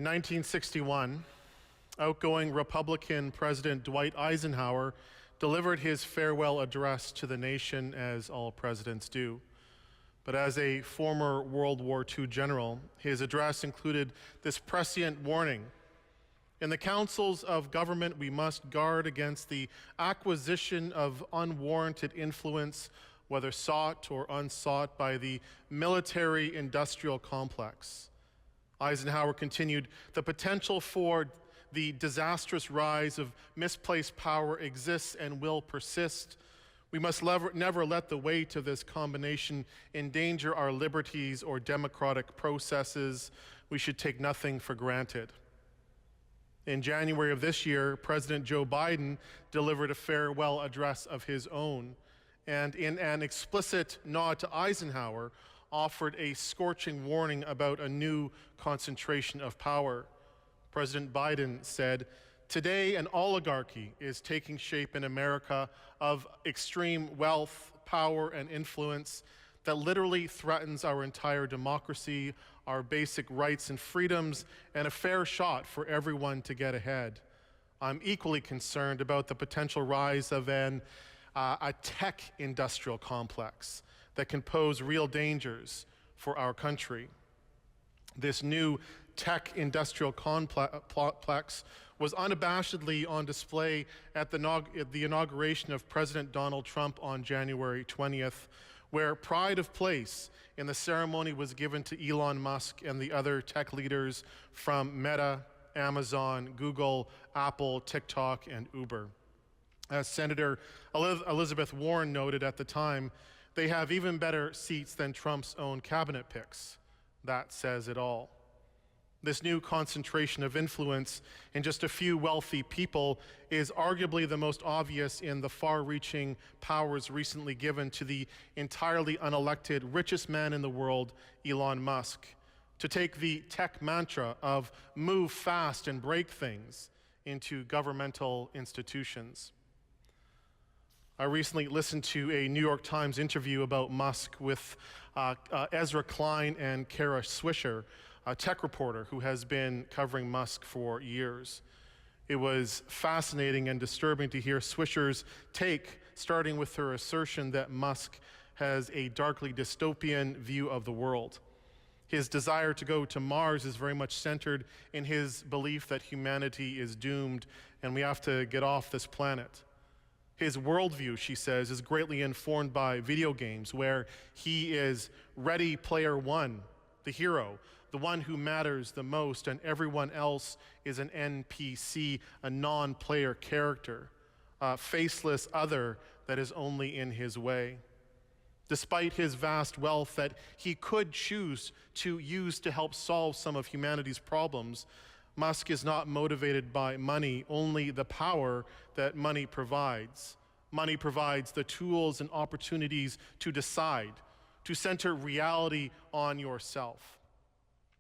In 1961, outgoing Republican President Dwight Eisenhower delivered his farewell address to the nation, as all presidents do. But as a former World War II general, his address included this prescient warning. In the councils of government, we must guard against the acquisition of unwarranted influence, whether sought or unsought, by the military-industrial complex. Eisenhower continued, the potential for the disastrous rise of misplaced power exists and will persist. We must never let the weight of this combination endanger our liberties or democratic processes. We should take nothing for granted. In January of this year, President Joe Biden delivered a farewell address of his own, and in an explicit nod to Eisenhower, offered a scorching warning about a new concentration of power. President Biden said, "Today, an oligarchy is taking shape in America of extreme wealth, power, and influence that literally threatens our entire democracy, our basic rights and freedoms, and a fair shot for everyone to get ahead. I'm equally concerned about the potential rise of a tech industrial complex that can pose real dangers for our country." This new tech industrial complex was unabashedly on display at the inauguration of President Donald Trump on January 20th, where pride of place in the ceremony was given to Elon Musk and the other tech leaders from Meta, Amazon, Google, Apple, TikTok, and Uber. As Senator Elizabeth Warren noted at the time, they have even better seats than Trump's own cabinet picks. That says it all. This new concentration of influence in just a few wealthy people is arguably the most obvious in the far-reaching powers recently given to the entirely unelected richest man in the world, Elon Musk, to take the tech mantra of move fast and break things into governmental institutions. I recently listened to a New York Times interview about Musk with Ezra Klein and Kara Swisher, a tech reporter who has been covering Musk for years. It was fascinating and disturbing to hear Swisher's take, starting with her assertion that Musk has a darkly dystopian view of the world. His desire to go to Mars is very much centered in his belief that humanity is doomed and we have to get off this planet. His worldview, she says, is greatly informed by video games, where he is Ready Player One, the hero, the one who matters the most, and everyone else is an NPC, a non-player character, a faceless other that is only in his way. Despite his vast wealth that he could choose to use to help solve some of humanity's problems, Musk is not motivated by money, only the power that money provides. Money provides the tools and opportunities to decide, to center reality on yourself.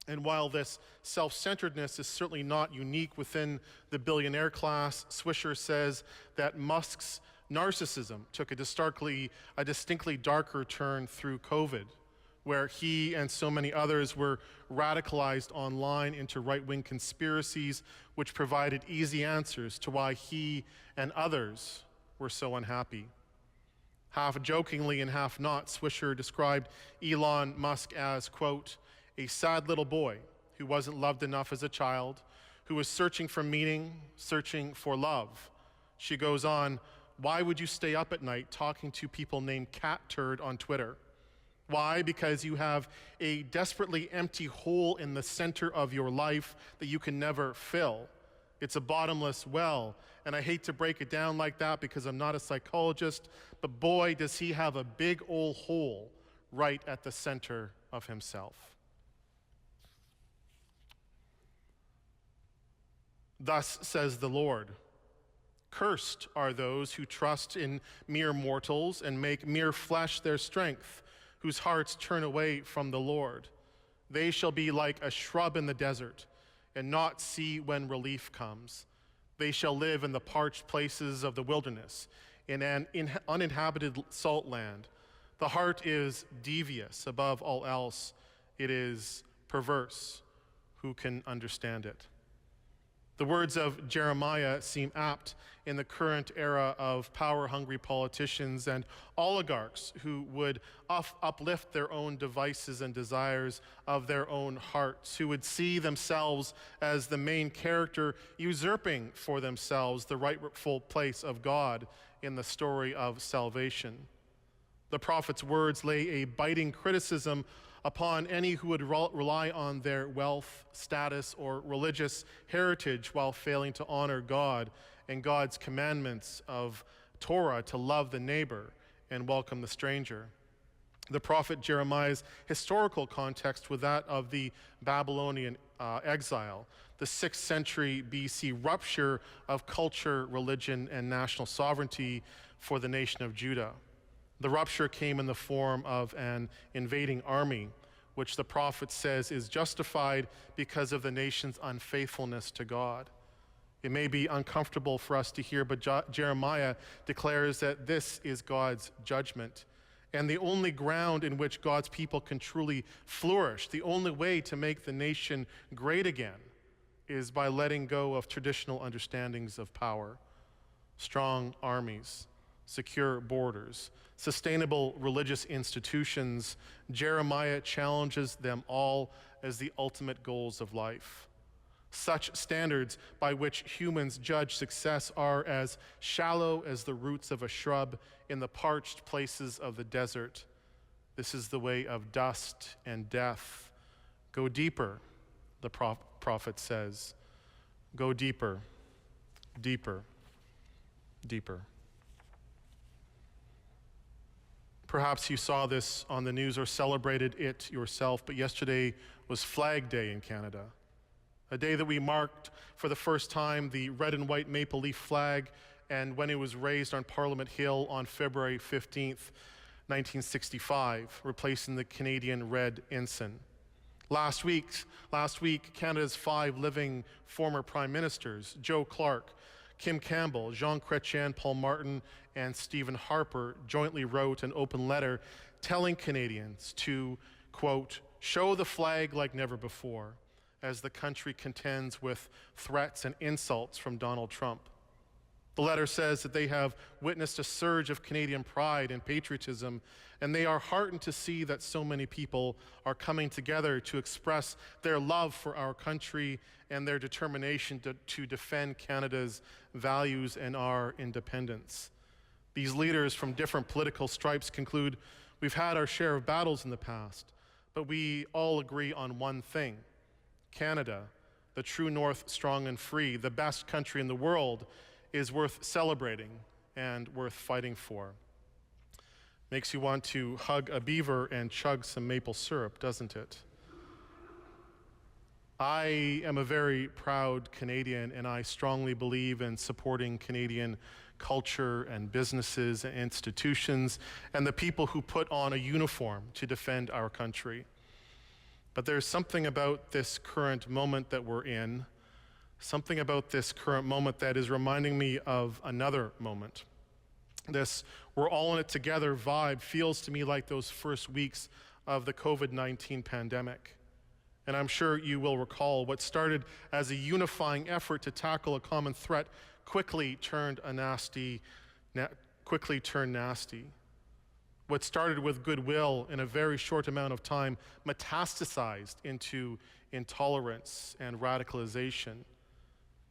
And while this self-centeredness is certainly not unique within the billionaire class, Swisher says that Musk's narcissism took a distinctly darker turn through COVID, where he and so many others were radicalized online into right-wing conspiracies, which provided easy answers to why he and others were so unhappy. Half jokingly and half not, Swisher described Elon Musk as, quote, a sad little boy who wasn't loved enough as a child, who was searching for meaning, searching for love. She goes on, why would you stay up at night talking to people named Cat Turd on Twitter? Why? Because you have a desperately empty hole in the center of your life that you can never fill. It's a bottomless well, and I hate to break it down like that because I'm not a psychologist, but boy, does he have a big old hole right at the center of himself. Thus says the Lord, cursed are those who trust in mere mortals and make mere flesh their strength, whose hearts turn away from the Lord. They shall be like a shrub in the desert, and not see when relief comes. They shall live in the parched places of the wilderness, in an uninhabited salt land. The heart is devious above all else. It is perverse. Who can understand it? The words of Jeremiah seem apt in the current era of power-hungry politicians and oligarchs who would uplift their own devices and desires of their own hearts, who would see themselves as the main character, usurping for themselves the rightful place of God in the story of salvation. The prophet's words lay a biting criticism upon any who would rely on their wealth, status, or religious heritage while failing to honor God and God's commandments of Torah to love the neighbor and welcome the stranger. The prophet Jeremiah's historical context was that of the Babylonian exile, the 6th century BC rupture of culture, religion, and national sovereignty for the nation of Judah. The rupture came in the form of an invading army, which the prophet says is justified because of the nation's unfaithfulness to God. It may be uncomfortable for us to hear, but Jeremiah declares that this is God's judgment. And the only ground in which God's people can truly flourish, the only way to make the nation great again, is by letting go of traditional understandings of power. Strong armies, secure borders, sustainable religious institutions. Jeremiah challenges them all as the ultimate goals of life. Such standards by which humans judge success are as shallow as the roots of a shrub in the parched places of the desert. This is the way of dust and death. Go deeper, the prophet says. Go deeper, deeper, deeper. Perhaps you saw this on the news or celebrated it yourself, but yesterday was Flag Day in Canada, a day that we marked for the first time the red and white maple leaf flag, and when it was raised on Parliament Hill on February 15th, 1965, replacing the Canadian red ensign. Last week, Canada's 5 living former prime ministers, Joe Clark, Kim Campbell, Jean Chrétien, Paul Martin, and Stephen Harper jointly wrote an open letter telling Canadians to, quote, show the flag like never before as the country contends with threats and insults from Donald Trump. The letter says that they have witnessed a surge of Canadian pride and patriotism, and they are heartened to see that so many people are coming together to express their love for our country and their determination to defend Canada's values and our independence. These leaders from different political stripes conclude, we've had our share of battles in the past, but we all agree on one thing. Canada, the true north, strong and free, the best country in the world, is worth celebrating and worth fighting for. Makes you want to hug a beaver and chug some maple syrup, doesn't it? I am a very proud Canadian, and I strongly believe in supporting Canadian culture and businesses and institutions and the people who put on a uniform to defend our country. But there's something about this current moment that we're in, something about this current moment that is reminding me of another moment. This we're all in it together vibe feels to me like those first weeks of the COVID-19 pandemic. And I'm sure you will recall what started as a unifying effort to tackle a common threat quickly turned nasty. What started with goodwill in a very short amount of time metastasized into intolerance and radicalization.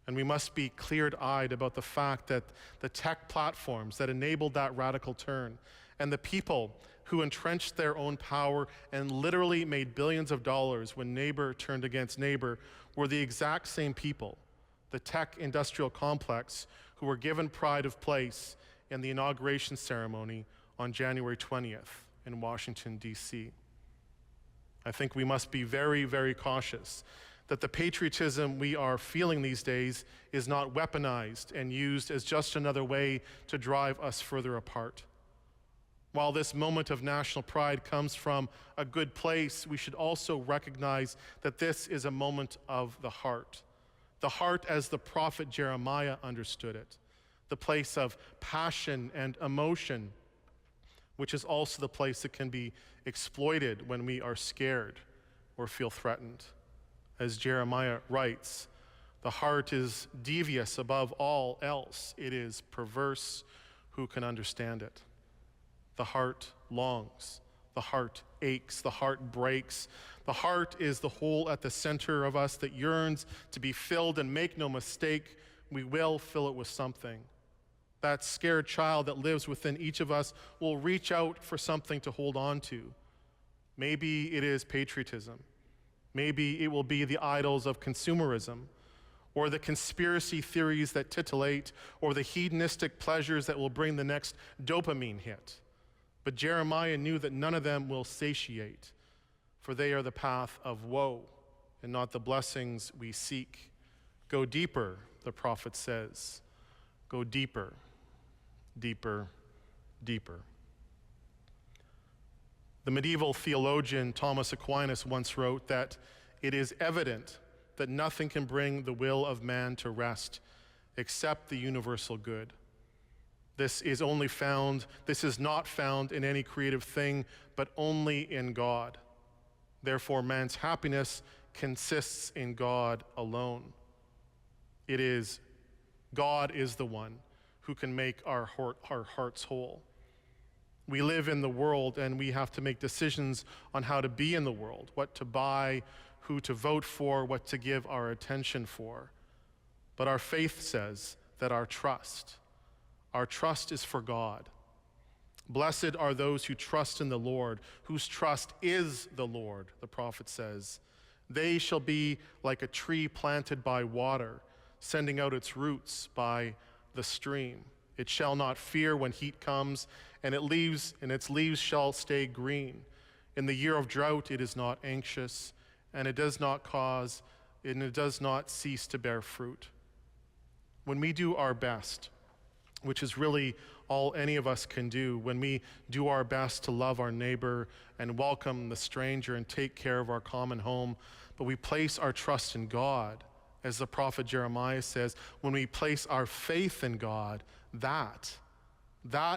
And we must be clear-eyed about the fact that the tech platforms that enabled that radical turn and the people who entrenched their own power and literally made billions of dollars when neighbor turned against neighbor were the exact same people, the tech industrial complex, who were given pride of place in the inauguration ceremony on January 20th in Washington, D.C. I think we must be very, very cautious that the patriotism we are feeling these days is not weaponized and used as just another way to drive us further apart. While this moment of national pride comes from a good place, we should also recognize that this is a moment of the heart as the prophet Jeremiah understood it, the place of passion and emotion, which is also the place that can be exploited when we are scared or feel threatened. As Jeremiah writes, the heart is devious above all else. It is perverse. Who can understand it? The heart longs. The heart aches. The heart breaks. The heart is the hole at the center of us that yearns to be filled, and make no mistake, we will fill it with something. That scared child that lives within each of us will reach out for something to hold on to. Maybe it is patriotism. Maybe it will be the idols of consumerism, or the conspiracy theories that titillate, or the hedonistic pleasures that will bring the next dopamine hit. But Jeremiah knew that none of them will satiate, for they are the path of woe and not the blessings we seek. Go deeper, the prophet says. Go deeper, deeper, deeper. The medieval theologian Thomas Aquinas once wrote that it is evident that nothing can bring the will of man to rest except the universal good. This is not found in any creative thing, but only in God. Therefore, man's happiness consists in God alone. God is the one who can make our hearts whole. We live in the world, and we have to make decisions on how to be in the world, what to buy, who to vote for, what to give our attention for. But our faith says that our trust is for God. Blessed are those who trust in the Lord, whose trust is the Lord, the prophet says. They shall be like a tree planted by water, sending out its roots by the stream. It shall not fear when heat comes, and its leaves shall stay green. In the year of drought it is not anxious, and it does not cease to bear fruit. When we do our best, which is really all any of us can do, when we do our best to love our neighbor and welcome the stranger and take care of our common home, but we place our trust in God, as the prophet Jeremiah says, when we place our faith in God, that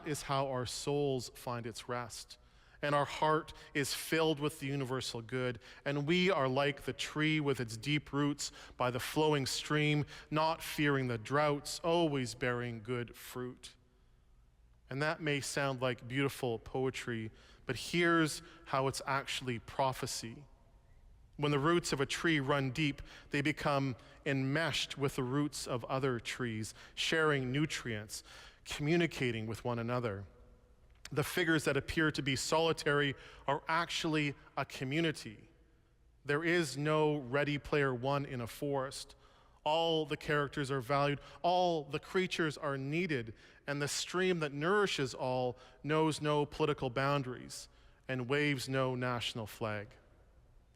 is how our souls find its rest. And our heart is filled with the universal good, and we are like the tree with its deep roots by the flowing stream, not fearing the droughts, always bearing good fruit. And that may sound like beautiful poetry, but here's how it's actually prophecy. When the roots of a tree run deep, they become enmeshed with the roots of other trees, sharing nutrients, communicating with one another. The figures that appear to be solitary are actually a community. There is no Ready Player One in a forest. All the characters are valued, all the creatures are needed, and the stream that nourishes all knows no political boundaries and waves no national flag.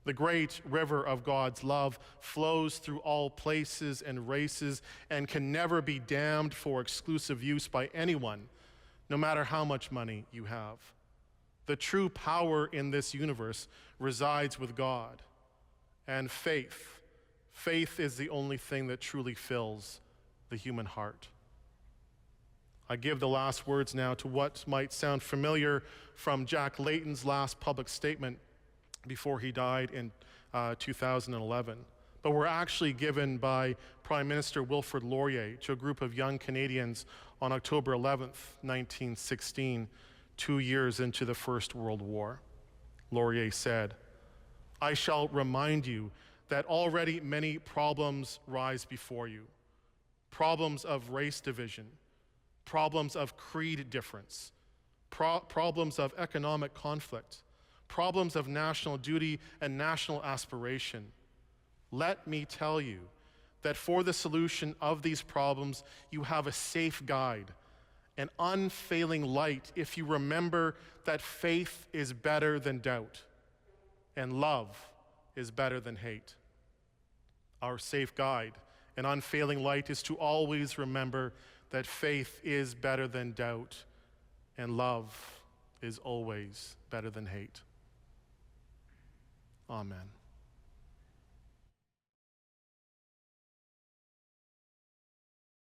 The great river of God's love flows through all places and races and can never be dammed for exclusive use by anyone, no matter how much money you have. The true power in this universe resides with God. And faith is the only thing that truly fills the human heart. I give the last words now to what might sound familiar from Jack Layton's last public statement before he died in 2011. But were actually given by Prime Minister Wilfrid Laurier to a group of young Canadians on October 11th, 1916, 2 years into the First World War. Laurier said, "I shall remind you that already many problems rise before you. Problems of race division, problems of creed difference, problems of economic conflict, problems of national duty and national aspiration. Let me tell you that for the solution of these problems, you have a safe guide, an unfailing light if you remember that faith is better than doubt and love is better than hate. Our safe guide, an unfailing light, is to always remember that faith is better than doubt and love is always better than hate." Amen.